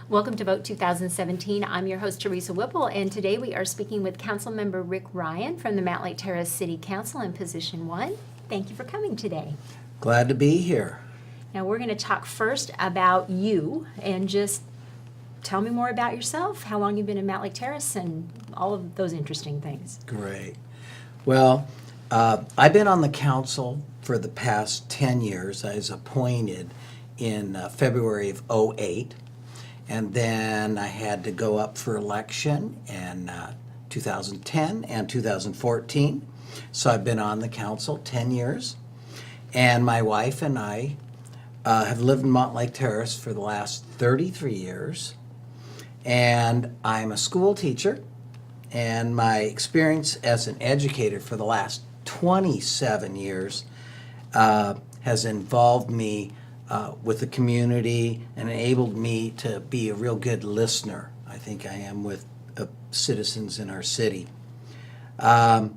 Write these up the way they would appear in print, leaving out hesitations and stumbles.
Welcome to Vote 2017. I'm your host, Teresa Whipple, and today we are speaking with Councilmember Rick Ryan from the Mountlake Terrace City Council in Position 1. Thank you for coming today. Glad to be here. Now we're going to talk first about you and just tell me more about yourself, how long you've been in Mountlake Terrace, and all of those interesting things. Great. Well, I've been on the council for the past 10 years. I was appointed in February of '08. And then I had to go up for election in 2010 and 2014. So I've been on the council 10 years. And my wife and I have lived in Mountlake Terrace for the last 33 years. And I'm a school teacher. And my experience as an educator for the last 27 years has involved me with the community and enabled me to be a real good listener. I think I am with citizens in our city. I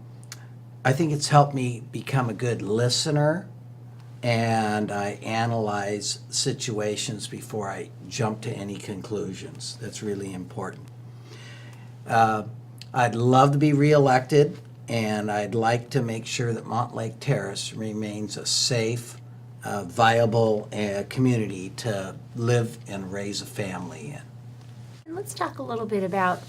think it's helped me become a good listener, and I analyze situations before I jump to any conclusions. That's really important. I'd love to be reelected, and I'd like to make sure that Mountlake Terrace remains a safe, viable community to live and raise a family in. And let's talk a little bit about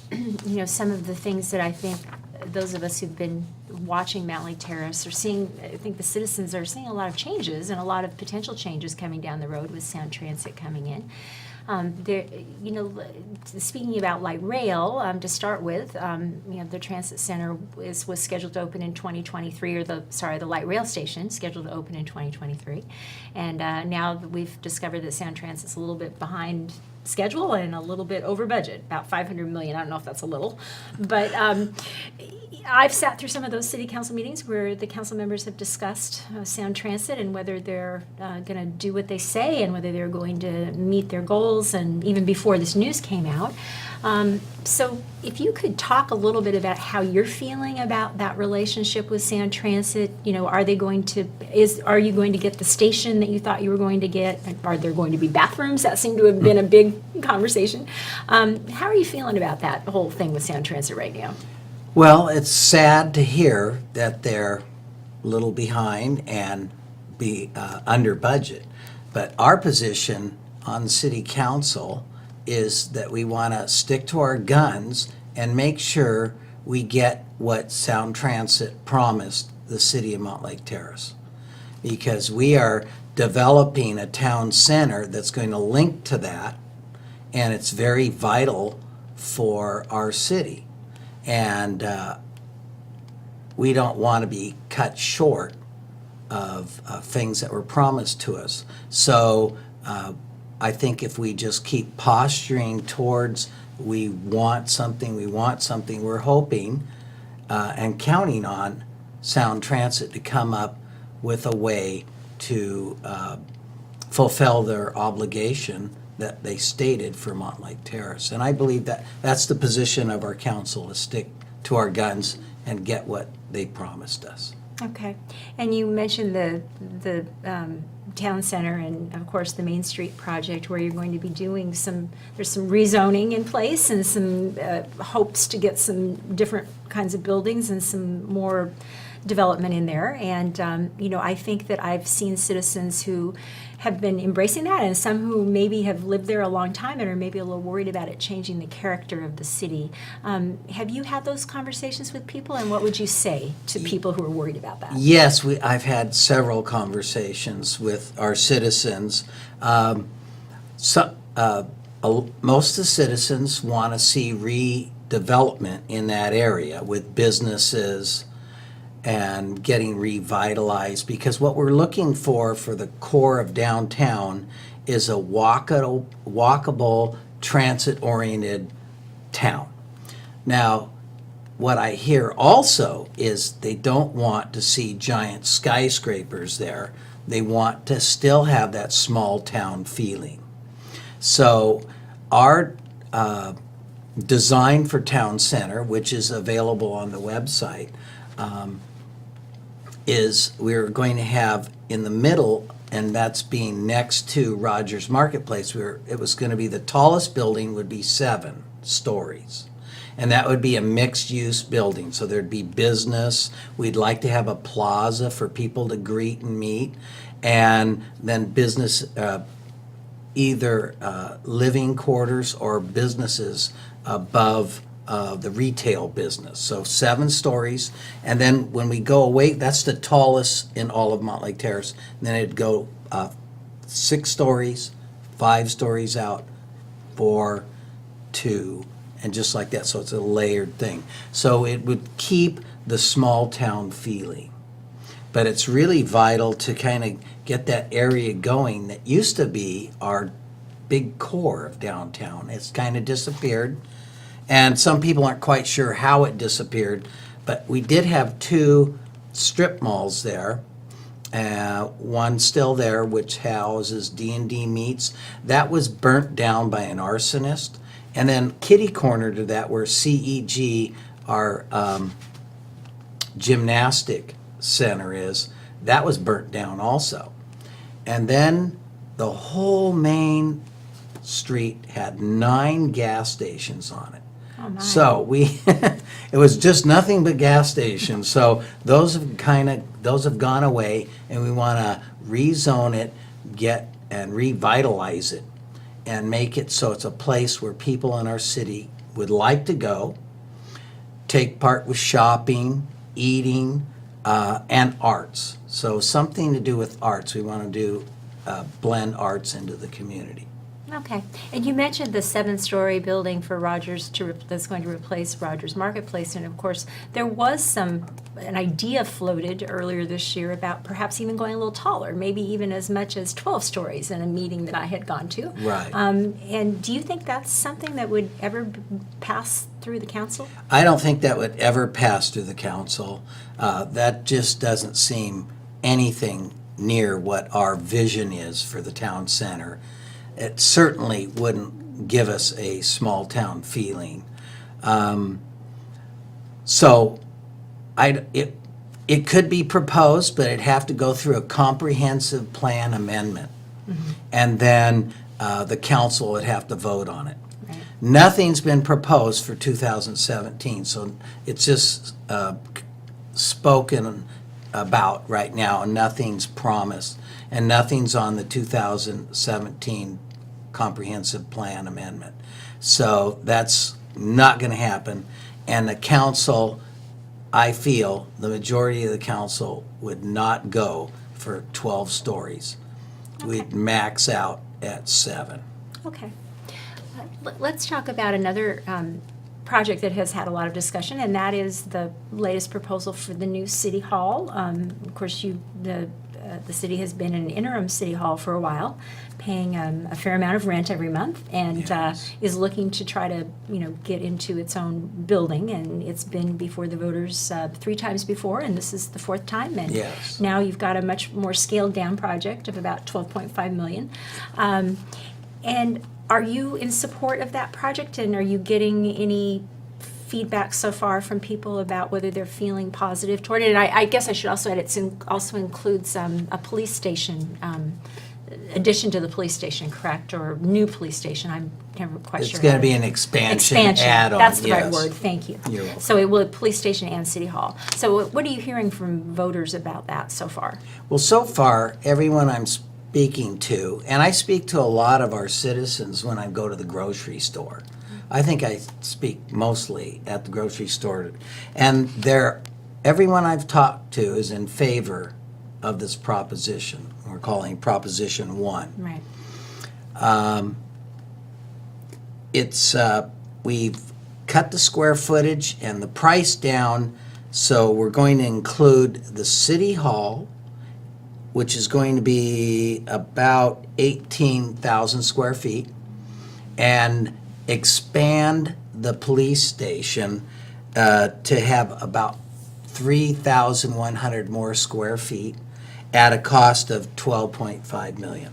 some of the things that I think those of us who've been watching Mountlake Terrace are seeing. I think the citizens are seeing a lot of changes and a lot of potential changes coming down the road with Sound Transit coming in. Speaking about light rail, to start with, the transit center was scheduled to open in 2023, or the light rail station scheduled to open in 2023, and now we've discovered that Sound Transit's a little bit behind schedule and a little bit over budget, about $500 million. I don't know if that's a little, but I've sat through some of those city council meetings where the council members have discussed Sound Transit and whether they're going to do what they say and whether they're going to meet their goals, and even before this news came out. So if you could talk a little bit about how you're feeling about that relationship with Sound Transit. Are you going to get the station that you thought you were going to get? Are there going to be bathrooms? That seemed to have been a big conversation. How are you feeling about that whole thing with Sound Transit right now? Well, it's sad to hear that they're a little behind and be under budget. But our position on the city council is that we want to stick to our guns and make sure we get what Sound Transit promised the city of Mountlake Terrace. Because we are developing a town center that's going to link to that, and it's very vital for our city. And we don't want to be cut short of things that were promised to us. So I think if we just keep posturing towards we want something, we're hoping and counting on Sound Transit to come up with a way to fulfill their obligation that they stated for Mountlake Terrace. And I believe that that's the position of our council, to stick to our guns and get what they promised us. Okay. And you mentioned the town center and, of course, the Main Street project, where you're going to be doing there's some rezoning in place and some hopes to get some different kinds of buildings and some more development in there. And, I think that I've seen citizens who have been embracing that, and some who maybe have lived there a long time and are maybe a little worried about it changing the character of the city. Have you had those conversations with people, and what would you say to people who are worried about that? Yes, I've had several conversations with our citizens. Most of the citizens want to see redevelopment in that area with businesses and getting revitalized, because what we're looking for the core of downtown is a walkable, transit-oriented town. Now, what I hear also is they don't want to see giant skyscrapers there. They want to still have that small town feeling. So our design for town center, which is available on the website, is we're going to have in the middle and that's being next to Rogers Marketplace, where it was going to be the tallest building would be 7 stories. And that would be a mixed-use building, so there'd be business. We'd like to have a plaza for people to greet and meet, and then business, either living quarters or businesses above the retail business. So 7 stories, and then when we go away, that's the tallest in all of Mountlake Terrace. And then it'd go 6 stories, 5 stories out, 4, 2, and just like that. So it's a layered thing. So it would keep the small town feeling. But it's really vital to kind of get that area going that used to be our big core of downtown. It's kind of disappeared. And some people aren't quite sure how it disappeared, but we did have 2 strip malls there. One still there, which houses D&D Meats. That was burnt down by an arsonist. And then kitty corner to that, where CEG, our gymnastic center is, that was burnt down also. And then the whole main street had 9 gas stations on it. Oh, my. So it was just nothing but gas stations. So those have gone away, and we want to rezone it, get and revitalize it, and make it so it's a place where people in our city would like to go, take part with shopping, eating, and arts. So something to do with arts. We want to do blend arts into the community. Okay. And you mentioned the 7-story building for Rogers that's going to replace Rogers Marketplace. And of course, there was an idea floated earlier this year about perhaps even going a little taller, maybe even as much as 12 stories in a meeting that I had gone to. Right. And do you think that's something that would ever pass through the council? I don't think that would ever pass through the council. That just doesn't seem anything near what our vision is for the town center. It certainly wouldn't give us a small town feeling. So it could be proposed, but it'd have to go through a comprehensive plan amendment. Mm-hmm. And then the council would have to vote on it. Right. Nothing's been proposed for 2017, so it's just spoken about right now, and nothing's promised, and nothing's on the 2017 comprehensive plan amendment. So that's not going to happen, and the council, I feel, the majority of the council would not go for 12 stories. Okay. We'd max out at 7. Okay. Let's talk about another project that has had a lot of discussion, and that is the latest proposal for the new city hall. Of course, the city has been in an interim city hall for a while, paying a fair amount of rent every month, and Yes. is looking to try to get into its own building. And it's been before the voters 3 times before, and this is the 4th time. And Yes. now you've got a much more scaled down project of about $12.5 million. And are you in support of that project, and are you getting any feedback so far from people about whether they're feeling positive toward it? And I guess I should also add, it also includes a police station, addition to the police station, correct? Or new police station, I'm never quite sure. It's going how to be an expansion Expansion, add-on. that's the right yes. word, thank you. You're welcome. So it will, police station and city hall. So what are you hearing from voters about that so far? Well, so far, everyone I'm speaking to, and I speak to a lot of our citizens when I go to the grocery store. I think I speak mostly at the grocery store, and everyone I've talked to is in favor of this proposition. We're calling Proposition 1. Right. We've cut the square footage and the price down, so we're going to include the city hall, which is going to be about 18,000 square feet, and expand the police station to have about 3,100 more square feet at a cost of $12.5 million.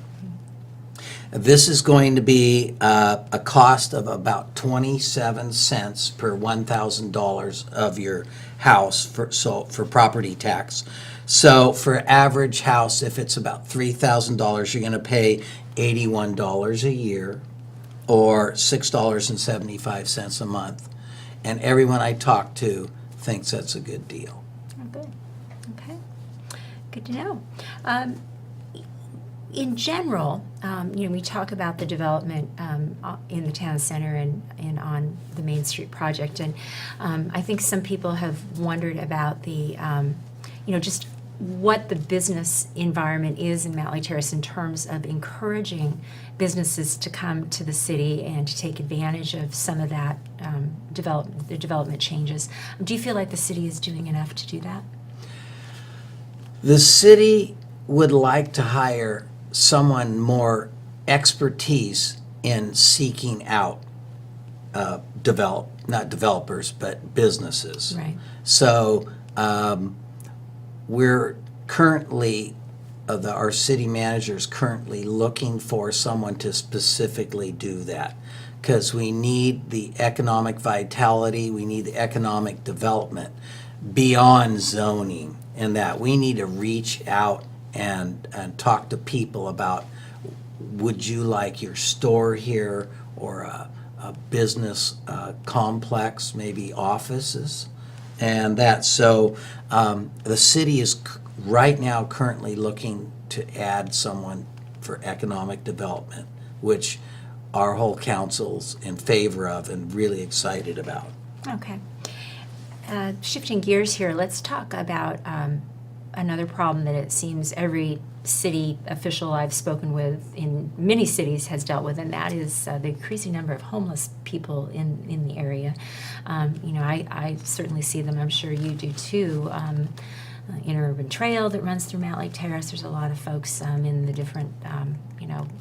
This is going to be a cost of about 27 cents per $1,000 of your house for property tax. So for average house, if it's about $3,000, you're going to pay $81 a year or $6.75 a month. And everyone I talk to thinks that's a good deal. Oh, good. Okay. Good to know. In general, we talk about the development in the town center and on the Main Street project, and I think some people have wondered about the, just what the business environment is in Mountlake Terrace in terms of encouraging businesses to come to the city and to take advantage of some of that the development changes. Do you feel like the city is doing enough to do that? The city would like to hire someone more expertise in seeking out not developers, but businesses. Right. So we're currently, our city manager is currently looking for someone to specifically do that, because we need the economic vitality, we need the economic development beyond zoning, and that we need to reach out and talk to people about, would you like your store here, or a business complex, maybe offices, and that. So the city is right now currently looking to add someone for economic development, which our whole council's in favor of and really excited about. Okay. Shifting gears here, let's talk about another problem that it seems every city official I've spoken with in many cities has dealt with, and that is the increasing number of homeless people in the area. I certainly see them. I'm sure you do too. Interurban trail that runs through Mountlake Terrace. There's a lot of folks in the different,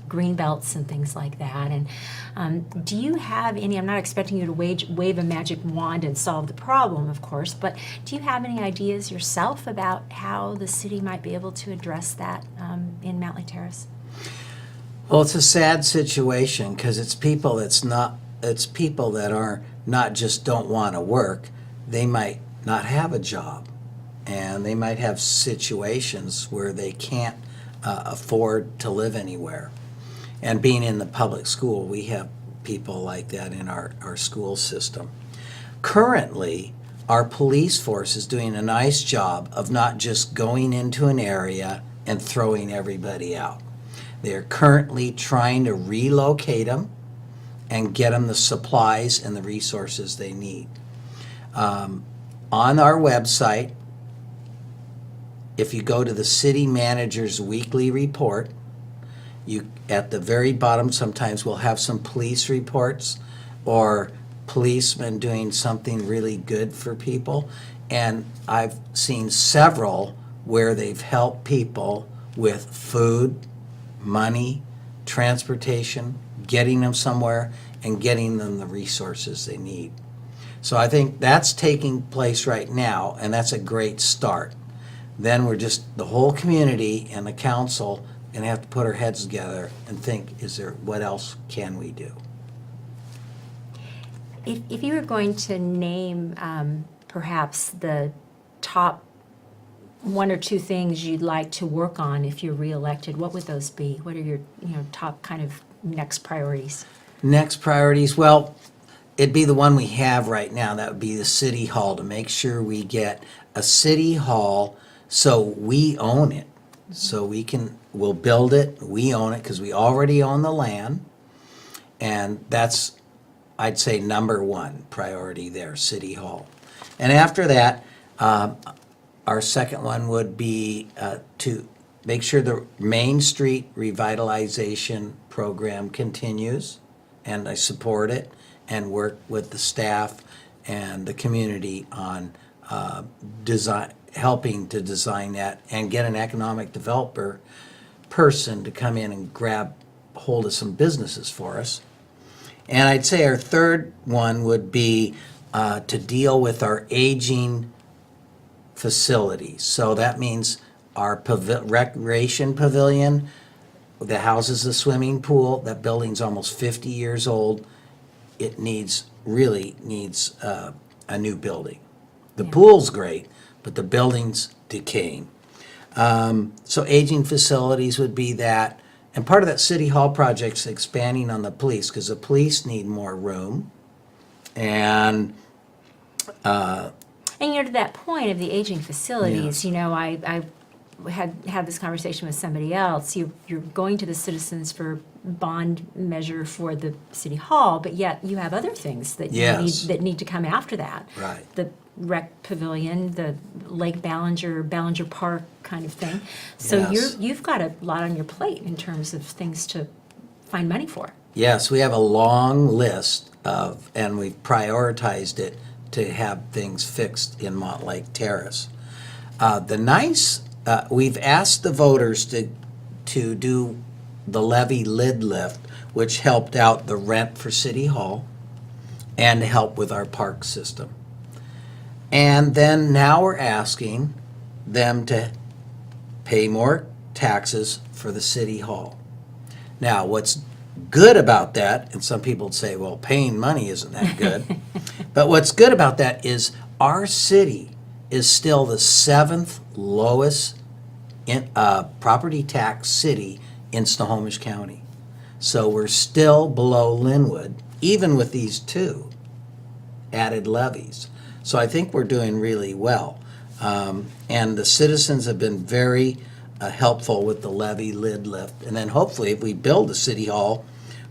green belts and things like that. And do you have any, I'm not expecting you to wave a magic wand and solve the problem, of course, but do you have any ideas yourself about how the city might be able to address that in Mountlake Terrace? Well, it's a sad situation, because it's people that are not just don't want to work, they might not have a job. And they might have situations where they can't afford to live anywhere. And being in the public school, we have people like that in our school system. Currently, our police force is doing a nice job of not just going into an area and throwing everybody out. They're currently trying to relocate them and get them the supplies and the resources they need. On our website, if you go to the city manager's weekly report, you at the very bottom sometimes we'll have some police reports or policemen doing something really good for people. And I've seen several where they've helped people with food, money, transportation, getting them somewhere, and getting them the resources they need. So I think that's taking place right now, and that's a great start. Then we're just, the whole community and the council, going to have to put our heads together and think, what else can we do? If you were going to name perhaps the top one or two things you'd like to work on if you're reelected, what would those be? What are your top kind of next priorities? Next priorities, well, it'd be the one we have right now. That would be the city hall, to make sure we get a city hall so we own it. So we'll build it, we own it, because we already own the land. And that's, I'd say, number one priority there, city hall. And after that, our second one would be to make sure the Main Street revitalization program continues, and I support it, and work with the staff and the community on helping to design that, and get an economic developer person to come in and grab hold of some businesses for us. And I'd say our third one would be to deal with our aging facilities. So that means our recreation pavilion, that houses the swimming pool. That building's almost 50 years old. It really needs a new building. The pool's great, but the building's decaying. So aging facilities would be that. And part of that City Hall project's expanding on the police, because the police need more room. And, And to that point of the aging facilities, Yes. I had this conversation with somebody else. You're going to the citizens for bond measure for the city hall, but yet you have other things that Yes. that need to come after that. Right. The rec pavilion, the Lake Ballinger Park kind of thing. So Yes. you've got a lot on your plate in terms of things to find money for. yes, we have a long list of, and we've prioritized it to have things fixed in Mountlake Terrace. We've asked the voters to do the levy lid lift, which helped out the rent for City Hall and to help with our park system. And then now we're asking them to pay more taxes for the City Hall. Now, what's good about that, and some people would say, well, paying money isn't that good, but what's good about that is our city is still the 7th lowest property tax city in Snohomish County. So we're still below Linwood, even with these two added levies. So I think we're doing really well. And the citizens have been very helpful with the levy lid lift. And then hopefully if we build the city hall,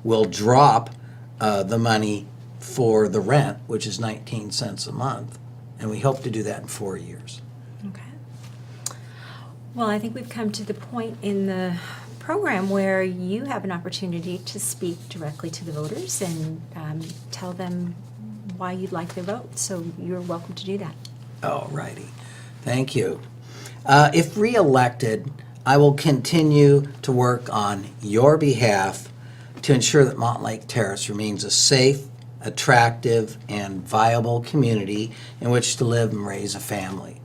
we'll drop the money for the rent, which is 19 cents a month. And we hope to do that in 4 years. Okay. Well, I think we've come to the point in the program where you have an opportunity to speak directly to the voters and tell them why you'd like their vote. So you're welcome to do that. All righty. Thank you. If reelected, I will continue to work on your behalf to ensure that Mountlake Terrace remains a safe, attractive, and viable community in which to live and raise a family.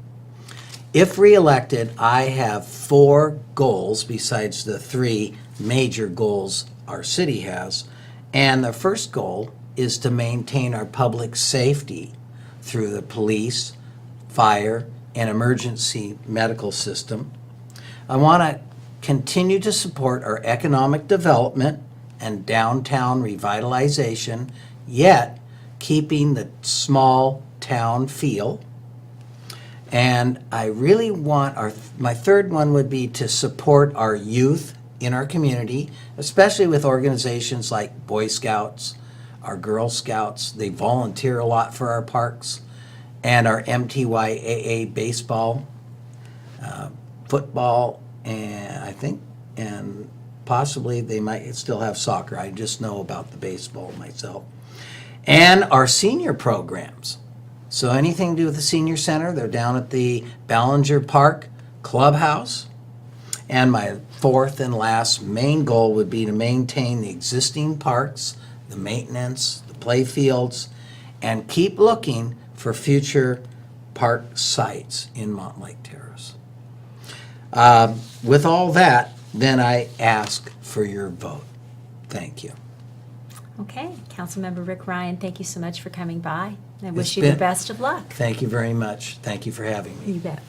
If reelected, I have 4 goals besides the 3 major goals our city has. And the first goal is to maintain our public safety through the police, fire, and emergency medical system. I want to continue to support our economic development and downtown revitalization, yet keeping the small town feel. And I really want my third one would be to support our youth in our community, especially with organizations like Boy Scouts, our Girl Scouts. They volunteer a lot for our parks, and our MTYAA baseball, football, and I think, and possibly they might still have soccer. I just know about the baseball myself. And our senior programs. So anything to do with the senior center, they're down at the Ballinger Park Clubhouse. And my fourth and last main goal would be to maintain the existing parks, the maintenance, the play fields, and keep looking for future park sites in Mountlake Terrace. With all that, then I ask for your vote. Thank you. Okay, Councilmember Rick Ryan, thank you so much for coming by. I wish It's you the been- best of luck. Thank you very much. Thank you for having me. You bet.